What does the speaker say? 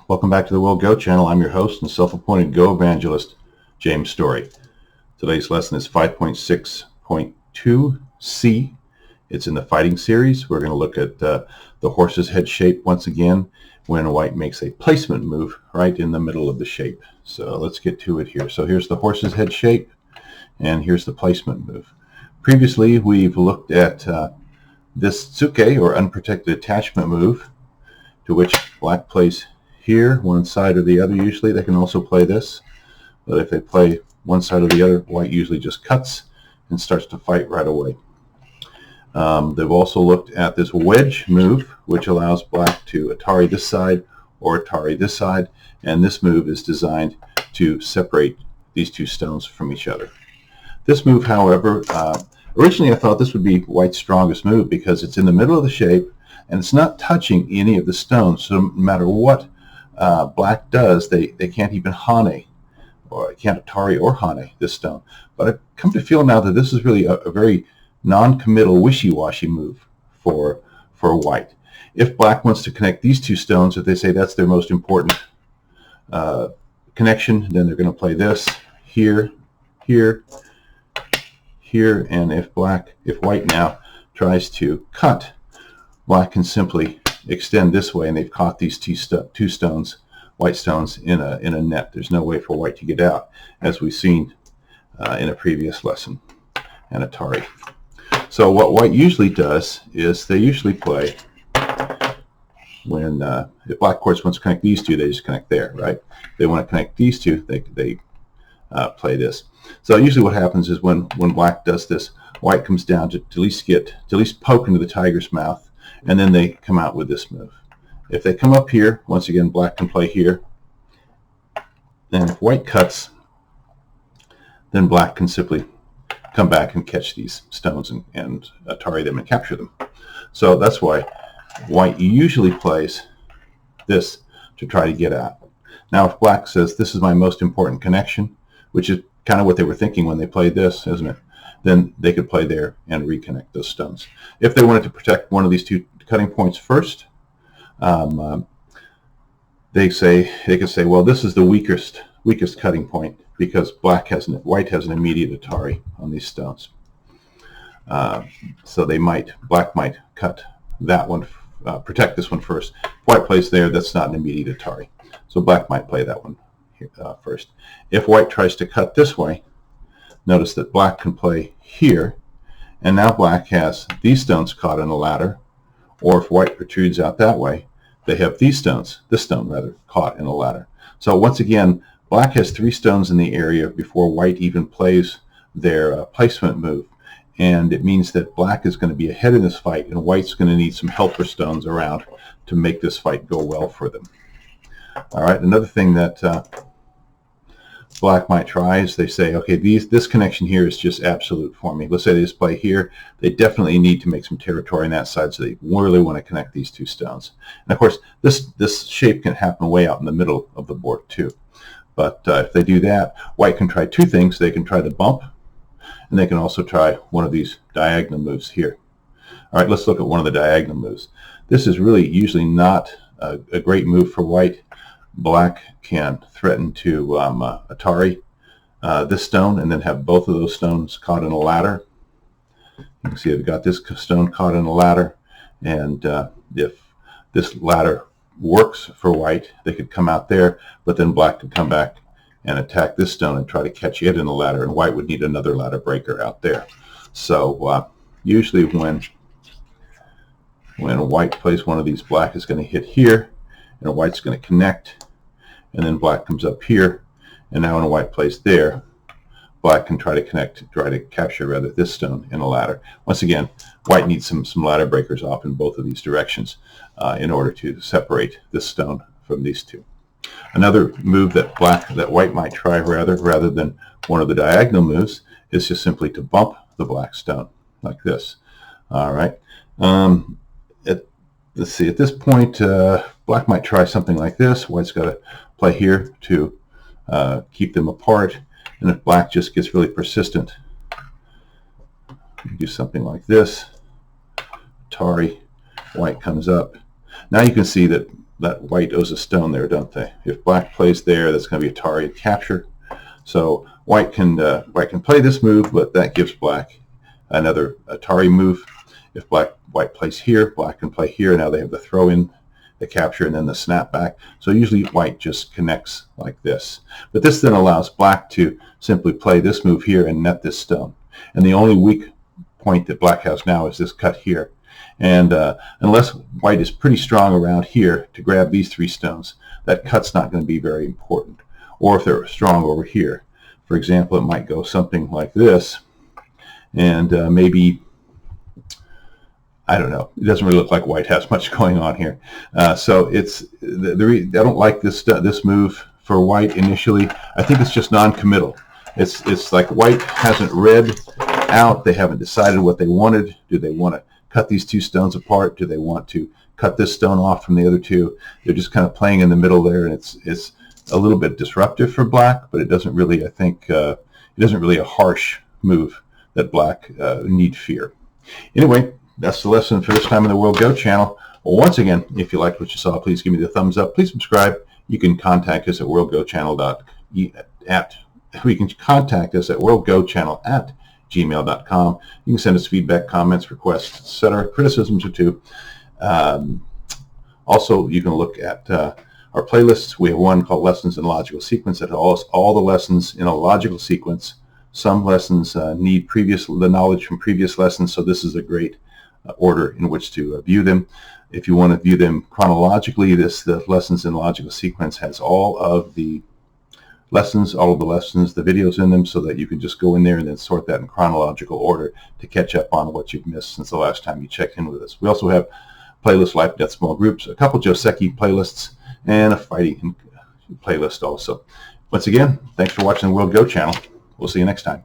Welcome back to the Will Go channel. I'm your host and self-appointed Go evangelist, James Story. Today's lesson is 5.6.2C. It's in the fighting series. We're going to look at the horse's head shape once again when white makes a placement move right in the middle of the shape. So let's get to it here. So here's the horse's head shape, and here's the placement move. Previously, we've looked at this tsuke, or unprotected attachment move, to which black plays here, one side or the other. Usually they can also play this, but if they play one side or the other, white usually just cuts and starts to fight right away. They've also looked at this wedge move, which allows black to atari this side or atari this side, and this move is designed to separate these two stones from each other. This move, however, originally I thought this would be white's strongest move because it's in the middle of the shape and it's not touching any of the stones, so no matter what black does, they can't even hane, or can't atari or hane this stone. But I've come to feel now that this is really a very non-committal, wishy-washy move for white. If black wants to connect these two stones, if they say that's their most important connection, then they're going to play this here, here, here, and if white now tries to cut, black can simply extend this way, and they've caught these two stones, white stones, in a net. There's no way for white to get out, as we've seen in a previous lesson, and atari. So what white usually does is they usually play when if black, of course, wants to connect these two, they just connect there, right? If they want to connect these two, they play this. So usually what happens is when black does this, white comes down to at least poke into the tiger's mouth, and then they come out with this move. If they come up here, once again, black can play here. And if white cuts, then black can simply come back and catch these stones and atari them and capture them. So that's why white usually plays this to try to get out. Now, if black says, this is my most important connection, which is kind of what they were thinking when they played this, isn't it? Then they could play there and reconnect those stones. If they wanted to protect one of these two cutting points first, they could say, well, this is the weakest cutting point because white has an immediate atari on these stones. So black might cut that one, protect this one first. White plays there, that's not an immediate atari. So black might play that one here, first. If white tries to cut this way, notice that black can play here, and now black has these stones caught in a ladder, or if white protrudes out that way, they have this stone caught in a ladder. So once again, black has three stones in the area before white even plays their placement move, and it means that black is going to be ahead in this fight, and white's going to need some helper stones around to make this fight go well for them. All right, another thing that black might try is they say, okay, this connection here is just absolute for me. Let's say they just play here. They definitely need to make some territory on that side, so they really want to connect these two stones. And of course, this shape can happen way out in the middle of the board too. But if they do that, white can try two things. They can try the bump, and they can also try one of these diagonal moves here. All right, let's look at one of the diagonal moves. This is really usually not a great move for white. Black can threaten to atari this stone and then have both of those stones caught in a ladder. You can see they've got this stone caught in a ladder, and if this ladder works for white, they could come out there, but then black could come back and attack this stone and try to catch it in the ladder, and white would need another ladder breaker out there. So usually when white plays one of these, black is going to hit here, and white's going to connect, and then black comes up here, and now when white plays there, black can try to capture this stone in a ladder. Once again, white needs some ladder breakers off in both of these directions in order to separate this stone from these two. Another move that white might try rather than one of the diagonal moves is just simply to bump the black stone like this. All right. Let's see, at this point, black might try something like this. White's got to play here to keep them apart. And if black just gets really persistent, do something like this. Atari, white comes up. Now you can see that that white owes a stone there, don't they? If black plays there, that's going to be Atari and capture. So white can play this move, but that gives black another Atari move. If white plays here, black can play here. Now they have the throw in, the capture, and then the snap back. So usually white just connects like this. But this then allows black to simply play this move here and net this stone. And the only weak point that black has now is this cut here. And unless white is pretty strong around here to grab these 3 stones, that cut's not going to be very important. Or if they're strong over here. For example, it might go something like this, and maybe, I don't know, it doesn't really look like white has much going on here. So it's I don't like this move for white initially. I think it's just non-committal. It's like white hasn't read out, they haven't decided what they wanted. Do they want to cut these 2 stones apart? Do they want to cut this stone off from the other 2? They're just kind of playing in the middle there, and it's a little bit disruptive for black, but it doesn't really, I think, it isn't really a harsh move that black need fear. Anyway, that's the lesson for this time on the World Go channel. Well, once again, if you liked what you saw, please give me the thumbs up. Please subscribe. You can contact us at worldgochannel@gmail.com. You can send us feedback, comments, requests, etc., criticisms or too. Also, you can look at our playlists. We have one called Lessons in Logical Sequence that has all the lessons in a logical sequence. Some lessons need the knowledge from previous lessons, so this is a great order in which to view them. If you want to view them chronologically, the Lessons in Logical Sequence has all of the lessons, the videos in them, so that you can just go in there and then sort that in chronological order to catch up on what you've missed since the last time you checked in with us. We also have playlists, Life, Death, Small Groups, a couple Joseki playlists, and a fighting playlist also. Once again, thanks for watching the World Go channel. We'll see you next time.